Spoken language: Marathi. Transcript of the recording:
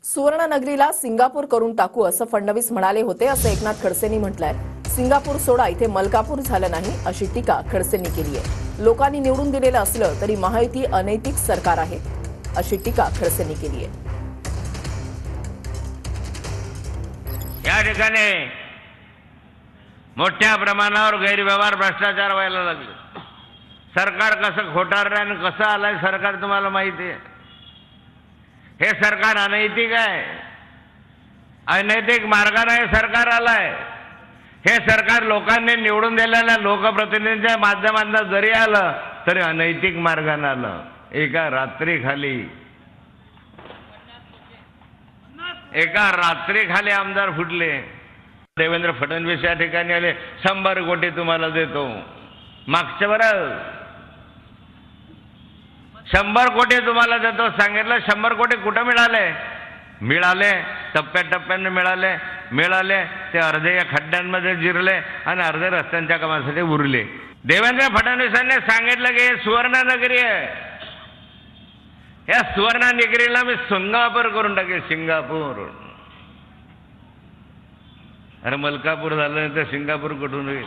सुवर्णनगरीला सिंगापूर करून टाकू असं फडणवीस म्हणाले होते असं एकनाथ खडसेंनी म्हटलंय। सिंगापूर सोडा इथे मलकापूर झालं नाही अशी टीका खडसेंनी केली आहे। लोकांनी निवडून दिलेलं असलं तरी महायुती अनैतिक सरकार आहे अशी टीका खडसेंनी केली आहे। या ठिकाणी मोठ्या प्रमाणावर गैरव्यवहार भ्रष्टाचार व्हायला लागले। सरकार कसं खोटारडं आणि कसं आलंय सरकार तुम्हाला माहिती आहे। हे सरकार अनैतिक आहे, अनैतिक मार्गाने हे सरकार आलंय। हे सरकार लोकांनी निवडून दिलेल्या लोकप्रतिनिधींच्या माध्यमातून जरी आलं तरी अनैतिक मार्गाने आलं। एका रात्रीखाली आमदार फुटले। देवेंद्र फडणवीस या ठिकाणी आले, 100 कोटी तुम्हाला देतो। मागच्या बरं 100 कोटी तुम्हाला देतो सांगितलं। 100 कोटी कुठं मिळाले? टप्प्याटप्प्याने मिळाले। ते अर्धे या खड्ड्यांमध्ये जिरले आणि अर्धे रस्त्यांच्या कामासाठी उरले। देवेंद्र फडणवीसांनी सांगितलं की हे सुवर्णनगरी आहे, या सुवर्णनगरीला मी सिंगापूर करून टाकेल। सिंगापूर, अरे मलकापूर झालं नाही तर सिंगापूर कुठून होईल?